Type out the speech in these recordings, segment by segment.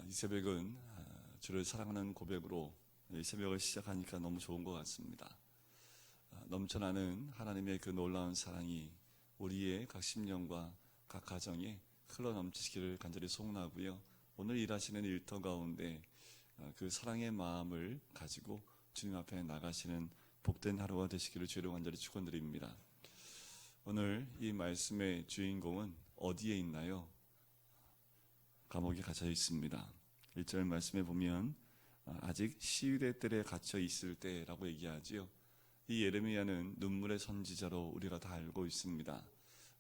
이 새벽은 주를 사랑하는 고백으로 이 새벽을 시작하니까 너무 좋은 것 같습니다. 넘쳐나는 하나님의 그 놀라운 사랑이 우리의 각 심령과 각 가정에 흘러넘치기를 간절히 소원하고요. 오늘 일하시는 일터 가운데 그 사랑의 마음을 가지고 주님 앞에 나가시는 복된 하루가 되시기를 주로 간절히 축원드립니다. 오늘 이 말씀의 주인공은 어디에 있나요? 감옥에 갇혀 있습니다. 1절 말씀에 보면 아직 시위대 뜰에 갇혀 있을 때라고 얘기하지요. 이 예레미야는 눈물의 선지자로 우리가 다 알고 있습니다.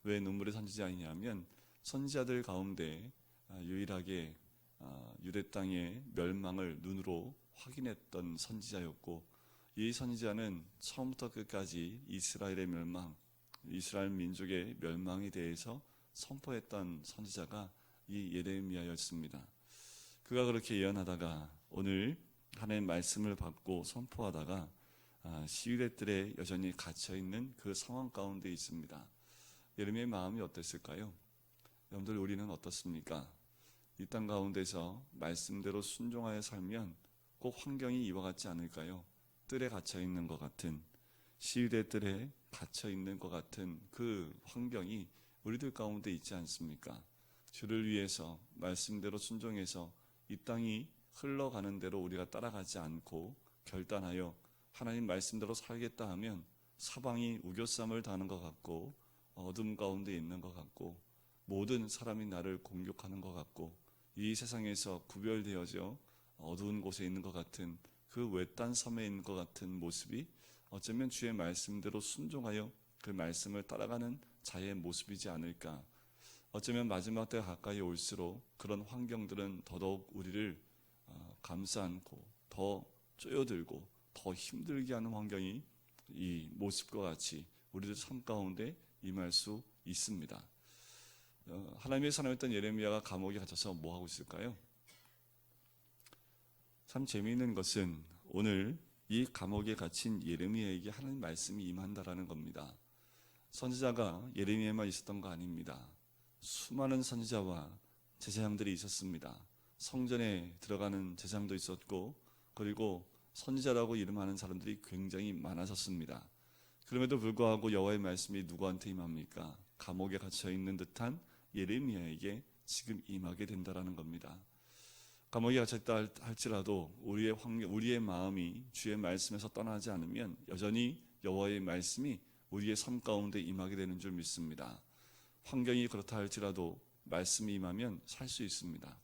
왜 눈물의 선지자이냐면 선지자들 가운데 유일하게 유대 땅의 멸망을 눈으로 확인했던 선지자였고, 이 선지자는 처음부터 끝까지 이스라엘의 멸망, 이스라엘 민족의 멸망에 대해서 선포했던 선지자가 이 예레미야였습니다. 그가 그렇게 예언하다가 오늘 하나님의 말씀을 받고 선포하다가 시위대들에 여전히 갇혀있는 그 상황 가운데 있습니다. 예레미야의 마음이 어땠을까요? 여러분들, 우리는 어떻습니까? 이 땅 가운데서 말씀대로 순종하여 살면 꼭 환경이 이와 같지 않을까요? 뜰에 갇혀있는 것 같은, 시위대 뜰에 갇혀있는 것 같은 그 환경이 우리들 가운데 있지 않습니까? 주를 위해서 말씀대로 순종해서 이 땅이 흘러가는 대로 우리가 따라가지 않고 결단하여 하나님 말씀대로 살겠다 하면 사방이 우겨쌈을 다는 것 같고 어둠 가운데 있는 것 같고 모든 사람이 나를 공격하는 것 같고 이 세상에서 구별되어져 어두운 곳에 있는 것 같은 그 외딴 섬에 있는 것 같은 모습이 어쩌면 주의 말씀대로 순종하여 그 말씀을 따라가는 자의 모습이지 않을까. 어쩌면 마지막 때가 가까이 올수록 그런 환경들은 더더욱 우리를 감싸 안고 더 쪼여들고 더 힘들게 하는 환경이 이 모습과 같이 우리들 삶 가운데 임할 수 있습니다. 하나님의 사람이었던 예레미야가 감옥에 갇혀서 뭐하고 있을까요? 참 재미있는 것은 오늘 이 감옥에 갇힌 예레미야에게 하나님 말씀이 임한다라는 겁니다. 선지자가 예레미야만 있었던 거 아닙니다. 수많은 선지자와 제사장들이 있었습니다. 성전에 들어가는 제사장도 있었고, 그리고 선지자라고 이름하는 사람들이 굉장히 많았었습니다. 그럼에도 불구하고 여호와의 말씀이 누구한테 임합니까? 감옥에 갇혀 있는 듯한 예레미야에게 지금 임하게 된다라는 겁니다. 감옥에 갇혔다 할지라도 우리의 마음이 주의 말씀에서 떠나지 않으면 여전히 여호와의 말씀이 우리의 삶 가운데 임하게 되는 줄 믿습니다. 환경이 그렇다 할지라도 말씀이 임하면 살 수 있습니다.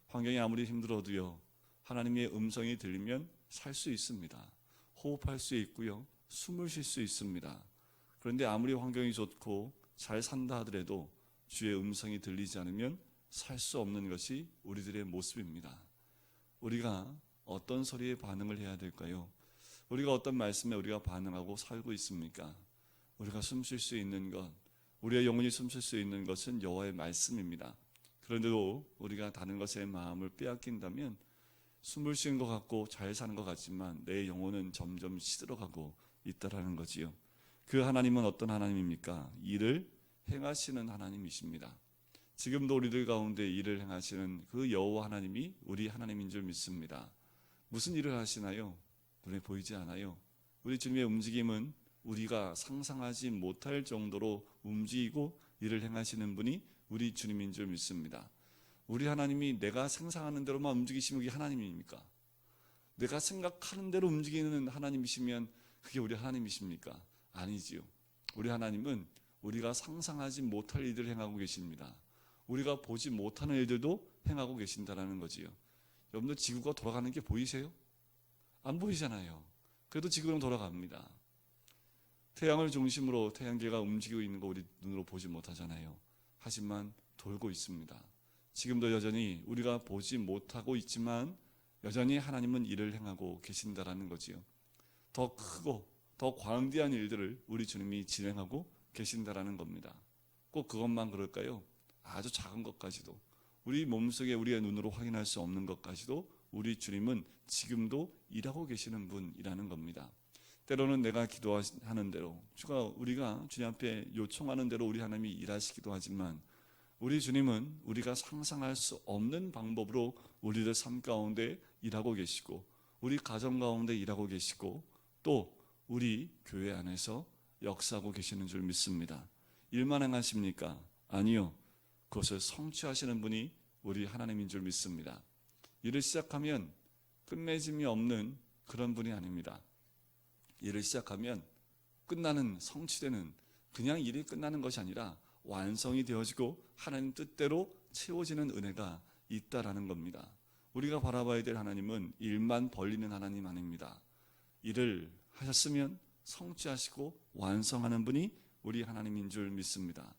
환경이 아무리 힘들어도요, 하나님의 음성이 들리면 살 수 있습니다. 호흡할 수 있고요, 숨을 쉴 수 있습니다. 그런데 아무리 환경이 좋고 잘 산다 하더라도 주의 음성이 들리지 않으면 살 수 없는 것이 우리들의 모습입니다. 우리가 어떤 소리에 반응을 해야 될까요? 우리가 어떤 말씀에 우리가 반응하고 살고 있습니까? 우리가 숨 쉴 수 있는 것, 우리의 영혼이 숨쉴 수 있는 것은 여호와의 말씀입니다. 그런데도 우리가 다른 것에 마음을 빼앗긴다면 숨을 쉬는 것 같고 잘 사는 것 같지만 내 영혼은 점점 시들어가고 있다라는 거지요. 그 하나님은 어떤 하나님입니까? 일을 행하시는 하나님이십니다. 지금도 우리들 가운데 일을 행하시는 그 여호와 하나님이 우리 하나님인 줄 믿습니다. 무슨 일을 하시나요? 눈에 보이지 않아요. 우리 주님의 움직임은 우리가 상상하지 못할 정도로 움직이고 일을 행하시는 분이 우리 주님인 줄 믿습니다. 우리 하나님이 내가 상상하는 대로만 움직이시면 그게 하나님입니까? 내가 생각하는 대로 움직이는 하나님이시면 그게 우리 하나님이십니까? 아니지요. 우리 하나님은 우리가 상상하지 못할 일들을 행하고 계십니다. 우리가 보지 못하는 일들도 행하고 계신다는 거지요. 여러분들, 지구가 돌아가는 게 보이세요? 안 보이잖아요. 그래도 지구는 돌아갑니다. 태양을 중심으로 태양계가 움직이고 있는 거 우리 눈으로 보지 못하잖아요. 하지만 돌고 있습니다. 지금도 여전히 우리가 보지 못하고 있지만 여전히 하나님은 일을 행하고 계신다라는 거지요. 더 크고 더 광대한 일들을 우리 주님이 진행하고 계신다라는 겁니다. 꼭 그것만 그럴까요? 아주 작은 것까지도, 우리 몸속에 우리의 눈으로 확인할 수 없는 것까지도 우리 주님은 지금도 일하고 계시는 분이라는 겁니다. 때로는 내가 기도하는 대로, 우리가 주님 앞에 요청하는 대로 우리 하나님이 일하시기도 하지만, 우리 주님은 우리가 상상할 수 없는 방법으로 우리들 삶 가운데 일하고 계시고, 우리 가정 가운데 일하고 계시고, 또 우리 교회 안에서 역사하고 계시는 줄 믿습니다. 일만 행하십니까? 아니요. 그것을 성취하시는 분이 우리 하나님인 줄 믿습니다. 일을 시작하면 끝맺음이 없는 그런 분이 아닙니다. 일을 시작하면 끝나는, 성취되는, 그냥 일이 끝나는 것이 아니라 완성이 되어지고 하나님 뜻대로 채워지는 은혜가 있다라는 겁니다. 우리가 바라봐야 될 하나님은 일만 벌리는 하나님 아닙니다. 일을 하셨으면 성취하시고 완성하는 분이 우리 하나님인 줄 믿습니다.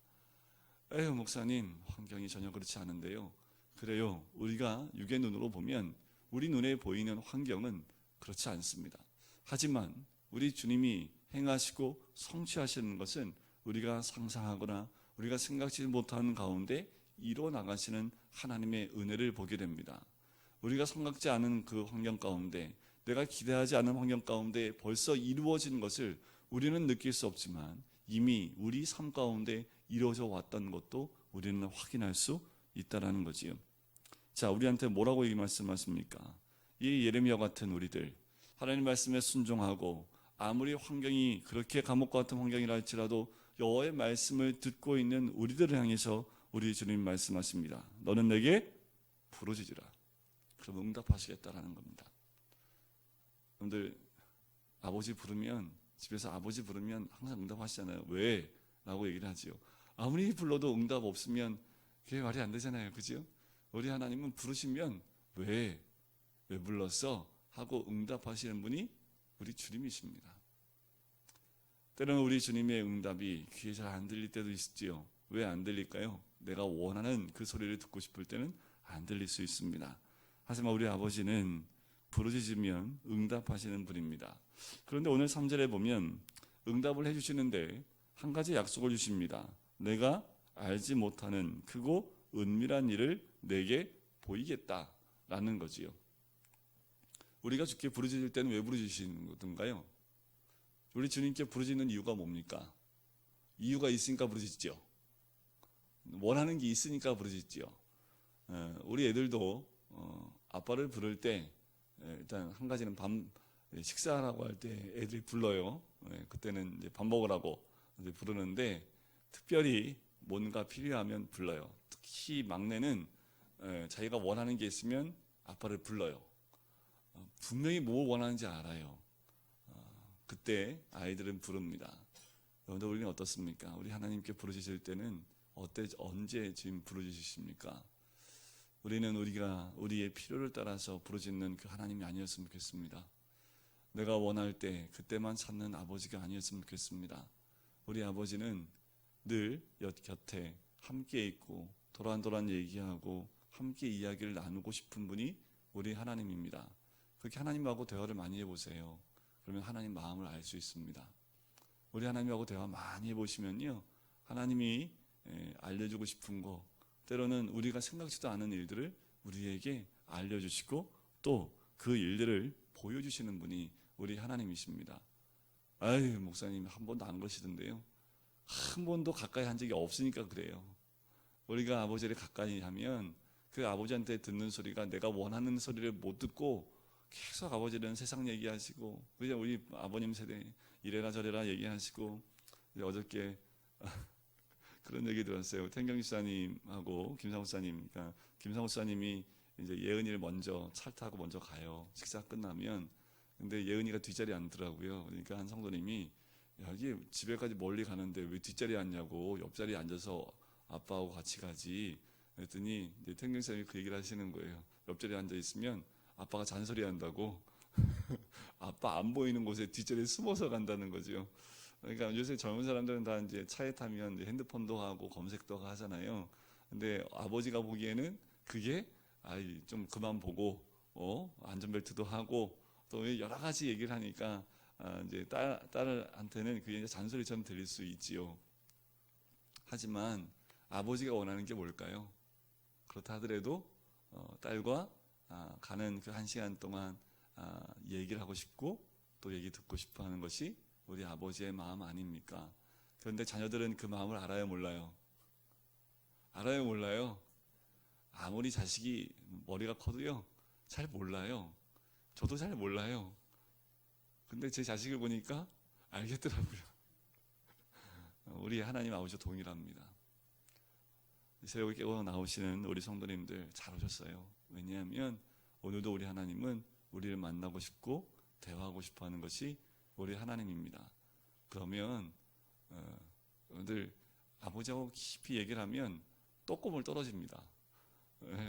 에휴, 목사님, 환경이 전혀 그렇지 않은데요. 그래요. 우리가 육의 눈으로 보면 우리 눈에 보이는 환경은 그렇지 않습니다. 하지만 우리 주님이 행하시고 성취하시는 것은 우리가 상상하거나 우리가 생각지 못하는 가운데 이루어 나가시는 하나님의 은혜를 보게 됩니다. 우리가 생각지 않은 그 환경 가운데, 내가 기대하지 않은 환경 가운데 벌써 이루어진 것을 우리는 느낄 수 없지만 이미 우리 삶 가운데 이루어져 왔던 것도 우리는 확인할 수 있다라는 거지요. 자, 우리한테 뭐라고 말씀하십니까? 이 예레미야 같은 우리들, 하나님 말씀에 순종하고 아무리 환경이 그렇게 감옥과 같은 환경이라 할지라도 여호와의 말씀을 듣고 있는 우리들을 향해서 우리 주님 말씀하십니다. 너는 내게 부르짖으라. 그럼 응답하시겠다라는 겁니다. 여러분들, 아버지 부르면, 집에서 아버지 부르면 항상 응답하시잖아요. 왜? 라고 얘기를 하지요. 아무리 불러도 응답 없으면 그게 말이 안 되잖아요. 그죠? 우리 하나님은 부르시면 왜 불렀어? 하고 응답하시는 분이 우리 주님이십니다. 때로는 우리 주님의 응답이 귀에 잘 안 들릴 때도 있지요. 왜 안 들릴까요? 내가 원하는 그 소리를 듣고 싶을 때는 안 들릴 수 있습니다. 하지만 우리 아버지는 부르짖으면 응답하시는 분입니다. 그런데 오늘 3절에 보면 응답을 해주시는데 한 가지 약속을 주십니다. 내가 알지 못하는 크고 은밀한 일을 내게 보이겠다라는 거지요. 우리가 주께 부르짖을 때는 왜 부르짖으시는 건가요? 우리 주님께 부르짖는 이유가 뭡니까? 이유가 있으니까 부르짖죠. 원하는 게 있으니까 부르짖죠. 우리 애들도 아빠를 부를 때 일단 한 가지는 식사하라고 할 때 애들이 불러요. 그때는 이제 밥 먹으라고 이제 부르는데, 특별히 뭔가 필요하면 불러요. 특히 막내는 자기가 원하는 게 있으면 아빠를 불러요. 분명히 뭘 원하는지 알아요. 그때 아이들은 부릅니다. 여러분들, 우리는 어떻습니까? 우리 하나님께 부르짖을 때는 언제 지금 부르짖으십니까? 우리는 우리의 필요를 따라서 부르짖는 그 하나님이 아니었으면 좋겠습니다. 내가 원할 때 그때만 찾는 아버지가 아니었으면 좋겠습니다. 우리 아버지는 늘 곁에 함께 있고 도란도란 얘기하고 함께 이야기를 나누고 싶은 분이 우리 하나님입니다. 그렇게 하나님하고 대화를 많이 해보세요. 그러면 하나님 마음을 알 수 있습니다. 우리 하나님하고 대화 많이 해보시면요, 하나님이 알려주고 싶은 거, 때로는 우리가 생각지도 않은 일들을 우리에게 알려주시고 또 그 일들을 보여주시는 분이 우리 하나님이십니다. 아유, 목사님 한 번도 안 그러시던데요. 한 번도 가까이 한 적이 없으니까 그래요. 우리가 아버지를 가까이 하면 그 아버지한테 듣는 소리가 내가 원하는 소리를 못 듣고 계속 아버지는 세상 얘기하시고, 그냥 우리 아버님 세대 이래라 저래라 얘기하시고, 어저께 그런 얘기 들었어요. 태경 집사님하고 김상우 집사님, 그러니까 김상우 집사님이 이제 예은이를 먼저 차 타고 먼저 가요. 식사 끝나면. 근데 예은이가 뒷자리에 앉더라고요. 그러니까 한 성도님이, 여기 집에까지 멀리 가는데 왜 뒷자리에 앉냐고, 옆자리에 앉아서 아빠하고 같이 가지. 그랬더니 이제 태경 집사님이 그 얘기를 하시는 거예요. 옆자리에 앉아 있으면 아빠가 잔소리 한다고. 아빠 안 보이는 곳에 뒷자리에 숨어서 간다는 거죠. 그러니까 요새 젊은 사람들은 다 이제 차에 타면 이제 핸드폰도 하고 검색도 하잖아요. 근데 아버지가 보기에는 그게 좀 그만 보고 안전벨트도 하고 또 여러 가지 얘기를 하니까 이제 딸한테는 그게 이제 잔소리처럼 들릴 수 있지요. 하지만 아버지가 원하는 게 뭘까요? 그렇다 하더라도 딸과 가는 그 1시간 동안 얘기를 하고 싶고 또 얘기 듣고 싶어 하는 것이 우리 아버지의 마음 아닙니까? 그런데 자녀들은 그 마음을 알아요, 몰라요? 알아요, 몰라요? 아무리 자식이 머리가 커도요, 잘 몰라요. 저도 잘 몰라요. 근데 제 자식을 보니까 알겠더라고요. 우리 하나님 아버지와 동일합니다. 새벽에 깨워 나오시는 우리 성도님들 잘 오셨어요. 왜냐하면 오늘도 우리 하나님은 우리를 만나고 싶고 대화하고 싶어 하는 것이 우리 하나님입니다. 그러면 오늘 아버지하고 깊이 얘기를 하면 또꼬물 떨어집니다.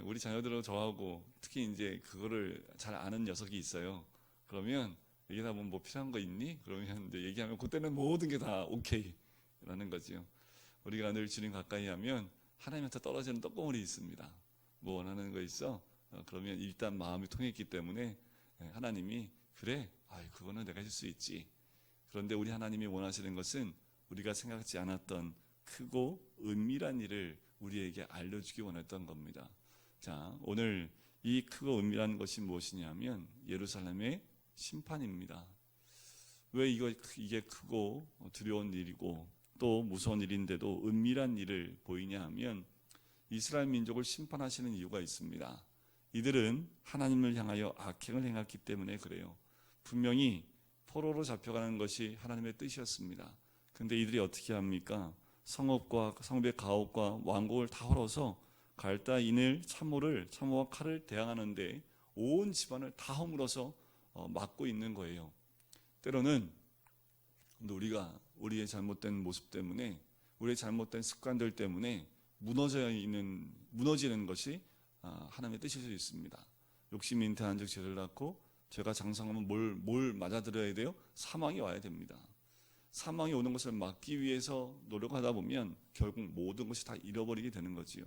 우리 자녀들은 저하고 특히 이제 그거를 잘 아는 녀석이 있어요. 그러면 얘기하다 보면 뭐 필요한 거 있니? 그러면 이제 얘기하면 그때는 모든 게 다 오케이라는 거죠. 우리가 늘 주님 가까이 하면 하나님한테 떨어지는 떡고물이 있습니다. 뭐 원하는 거 있어? 그러면 일단 마음이 통했기 때문에 하나님이 그래, 그거는 내가 해줄 수 있지. 그런데 우리 하나님이 원하시는 것은 우리가 생각지 않았던 크고 은밀한 일을 우리에게 알려주기 원했던 겁니다. 자, 오늘 이 크고 은밀한 것이 무엇이냐면 예루살렘의 심판입니다. 왜 이게 크고 두려운 일이고 또 무서운 일인데도 은밀한 일을 보이냐 하면 이스라엘 민족을 심판하시는 이유가 있습니다. 이들은 하나님을 향하여 악행을 행했기 때문에 그래요. 분명히 포로로 잡혀가는 것이 하나님의 뜻이었습니다. 근데 이들이 어떻게 합니까? 성읍과 성읍의 가옥과 왕궁을 다 헐어서 갈다 인을 참호와 칼을 대항하는데 온 집안을 다 허물어서 막고 있는 거예요. 때로는 우리가 우리의 잘못된 모습 때문에 우리의 잘못된 습관들 때문에 무너지는 것이 하나님의 뜻일 수 있습니다. 욕심이 잉태한 즉 죄를 낳고 죄가 장성하면 뭘 맞아들여야 돼요? 사망이 와야 됩니다. 사망이 오는 것을 막기 위해서 노력하다 보면 결국 모든 것이 다 잃어버리게 되는 거지요.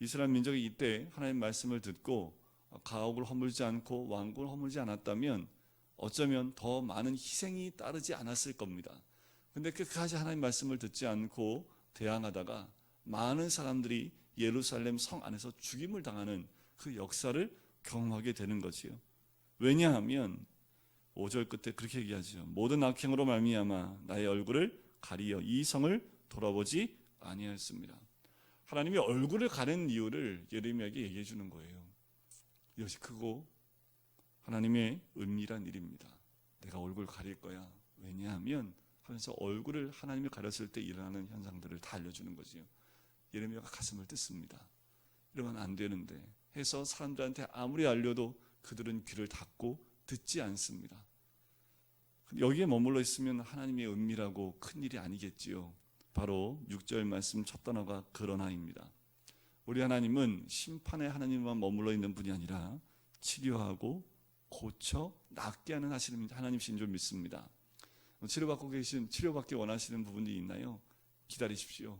이스라엘 민족이 이때 하나님의 말씀을 듣고 가옥을 허물지 않고 왕궁을 허물지 않았다면 어쩌면 더 많은 희생이 따르지 않았을 겁니다. 근데 끝까지 하나님 말씀을 듣지 않고 대항하다가 많은 사람들이 예루살렘 성 안에서 죽임을 당하는 그 역사를 경험하게 되는 거지요. 왜냐하면 5절 끝에 그렇게 얘기하죠. 모든 악행으로 말미암아 나의 얼굴을 가리어 이 성을 돌아보지 아니하였습니다. 하나님이 얼굴을 가리는 이유를 예레미야에게 얘기해 주는 거예요. 이것이 크고 하나님의 은밀한 일입니다. 내가 얼굴 가릴 거야. 왜냐하면 하면서 얼굴을 하나님이 가렸을 때 일어나는 현상들을 다 알려주는 거지요. 예레미야가 가슴을 뜯습니다. 이러면 안 되는데 해서 사람들한테 아무리 알려도 그들은 귀를 닫고 듣지 않습니다. 여기에 머물러 있으면 하나님의 은밀하고 큰 일이 아니겠지요. 바로 6절 말씀 첫 단어가 그러나입니다. 우리 하나님은 심판의 하나님만 머물러 있는 분이 아니라 치료하고 고쳐 낫게 하는 하나님이신 줄 믿습니다. 치료받기 원하시는 부분이 있나요? 기다리십시오.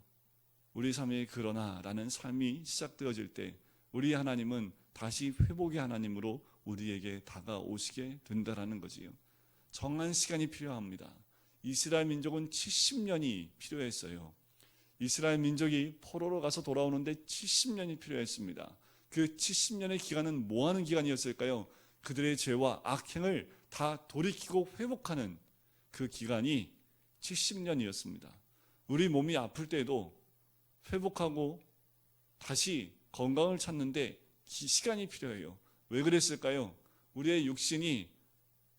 우리 삶에 그러나라는 삶이 시작되어질 때 우리 하나님은 다시 회복의 하나님으로 우리에게 다가오시게 된다라는 거지요. 정한 시간이 필요합니다. 이스라엘 민족은 70년이 필요했어요. 이스라엘 민족이 포로로 가서 돌아오는데 70년이 필요했습니다. 그 70년의 기간은 뭐 하는 기간이었을까요? 그들의 죄와 악행을 다 돌이키고 회복하는 그 기간이 70년이었습니다. 우리 몸이 아플 때에도 회복하고 다시 건강을 찾는데 시간이 필요해요. 왜 그랬을까요? 우리의 육신이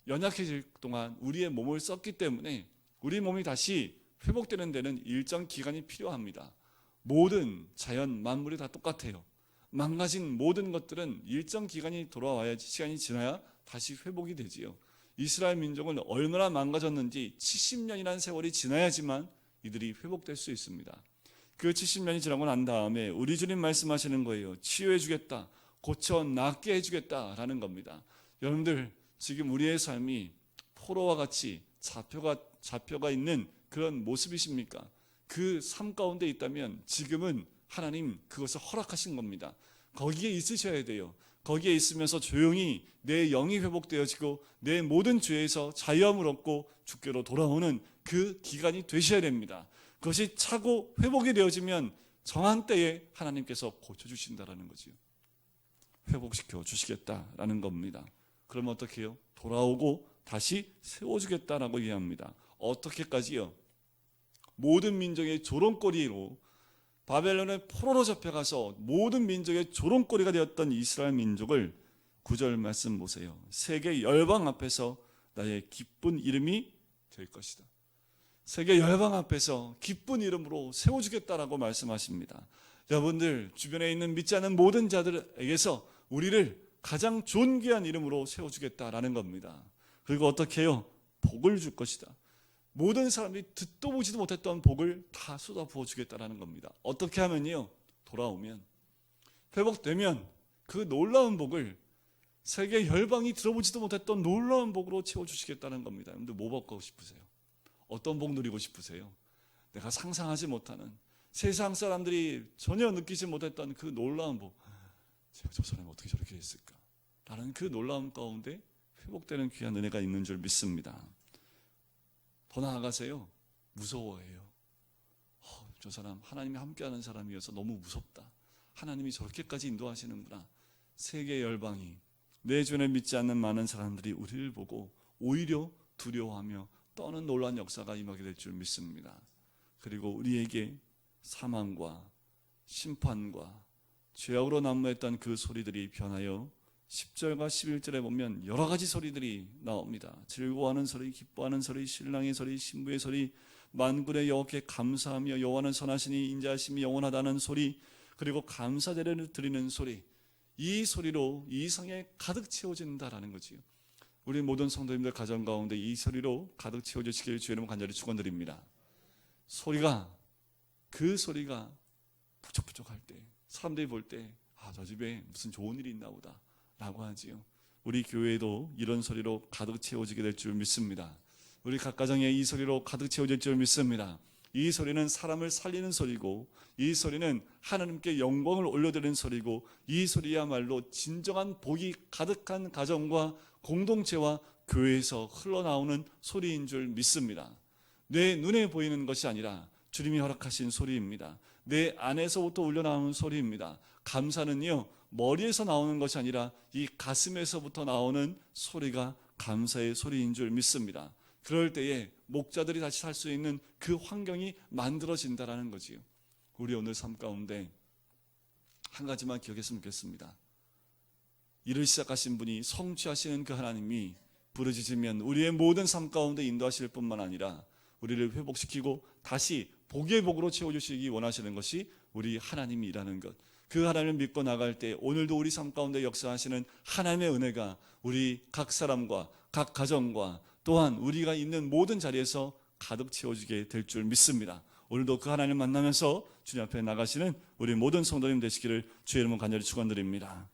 연약해질 동안 우리의 몸을 썼기 때문에 우리 몸이 다시 회복되는 데는 일정 기간이 필요합니다. 모든 자연 만물이 다 똑같아요. 망가진 모든 것들은 일정 기간이 돌아와야지, 시간이 지나야 다시 회복이 되지요. 이스라엘 민족은 얼마나 망가졌는지 70년이라는 세월이 지나야지만 이들이 회복될 수 있습니다. 그 70년이 지나고 난 다음에 우리 주님 말씀하시는 거예요. 치유해 주겠다, 고쳐 낫게 해주겠다라는 겁니다. 여러분들 지금 우리의 삶이 포로와 같이 잡혀가 있는 그런 모습이십니까? 그 삶 가운데 있다면 지금은 하나님 그것을 허락하신 겁니다. 거기에 있으셔야 돼요. 거기에 있으면서 조용히 내 영이 회복되어지고 내 모든 죄에서 자유함을 얻고 주께로 돌아오는 그 기간이 되셔야 됩니다. 그것이 차고 회복이 되어지면 정한 때에 하나님께서 고쳐주신다라는 거지요. 회복시켜 주시겠다라는 겁니다. 그러면 어떻게 해요? 돌아오고 다시 세워주겠다라고 얘기합니다. 어떻게까지요? 모든 민족의 조롱거리로 바벨론의 포로로 잡혀가서 모든 민족의 조롱거리가 되었던 이스라엘 민족을 9절 말씀 보세요. 세계 열방 앞에서 나의 기쁜 이름이 될 것이다. 세계 열방 앞에서 기쁜 이름으로 세워주겠다라고 말씀하십니다. 여러분들 주변에 있는 믿지 않는 모든 자들에게서 우리를 가장 존귀한 이름으로 세워주겠다라는 겁니다. 그리고 어떻게 해요? 복을 줄 것이다. 모든 사람들이 듣도 보지도 못했던 복을 다 쏟아 부어주겠다라는 겁니다. 어떻게 하면요? 돌아오면, 회복되면 그 놀라운 복을 세계 열방이 들어보지도 못했던 놀라운 복으로 채워주시겠다는 겁니다. 여러분들 뭐 받고 싶으세요? 어떤 복 누리고 싶으세요? 내가 상상하지 못하는, 세상 사람들이 전혀 느끼지 못했던 그 놀라운 복. 저 사람이 어떻게 저렇게 했을까? 라는 그 놀라움 가운데 회복되는 귀한 은혜가 있는 줄 믿습니다. 더 나아가세요. 무서워해요. 저 사람 하나님이 함께하는 사람이어서 너무 무섭다. 하나님이 저렇게까지 인도하시는구나. 세계 열방이, 내 주변에 믿지 않는 많은 사람들이 우리를 보고 오히려 두려워하며 떠는 놀라운 역사가 임하게 될 줄 믿습니다. 그리고 우리에게 사망과 심판과 죄악으로 난무했던 그 소리들이 변하여 10절과 11절에 보면 여러 가지 소리들이 나옵니다. 즐거워하는 소리, 기뻐하는 소리, 신랑의 소리, 신부의 소리, 만군의 여호와께 감사하며 여호와는 선하시니 인자하심이 영원하다는 소리, 그리고 감사제를 드리는 소리. 이 소리로 이 성에 가득 채워진다라는 거지요. 우리 모든 성도님들 가정 가운데 이 소리로 가득 채워주시길 주의 이름으로 간절히 축원드립니다. 그 소리가 부족할 때, 사람들이 볼 때 저 집에 무슨 좋은 일이 있나 보다 라고 하지요. 우리 교회도 이런 소리로 가득 채워지게 될 줄 믿습니다. 우리 각 가정에 이 소리로 가득 채워질 줄 믿습니다. 이 소리는 사람을 살리는 소리고, 이 소리는 하나님께 영광을 올려드리는 소리고, 이 소리야말로 진정한 복이 가득한 가정과 공동체와 교회에서 흘러나오는 소리인 줄 믿습니다. 내 눈에 보이는 것이 아니라 주님이 허락하신 소리입니다. 내 안에서부터 울려나오는 소리입니다. 감사는요, 머리에서 나오는 것이 아니라 이 가슴에서부터 나오는 소리가 감사의 소리인 줄 믿습니다. 그럴 때에 목자들이 다시 살 수 있는 그 환경이 만들어진다라는 거지요. 우리 오늘 삶 가운데 한 가지만 기억했으면 좋겠습니다. 일을 시작하신 분이 성취하시는 그 하나님이 부르짖으면 우리의 모든 삶 가운데 인도하실 뿐만 아니라 우리를 회복시키고 다시 복의 복으로 채워주시기 원하시는 것이 우리 하나님이라는 것. 그 하나님을 믿고 나갈 때 오늘도 우리 삶 가운데 역사하시는 하나님의 은혜가 우리 각 사람과 각 가정과 또한 우리가 있는 모든 자리에서 가득 채워지게 될 줄 믿습니다. 오늘도 그 하나님을 만나면서 주님 앞에 나가시는 우리 모든 성도님 되시기를 주의 이름으로 간절히 축원드립니다.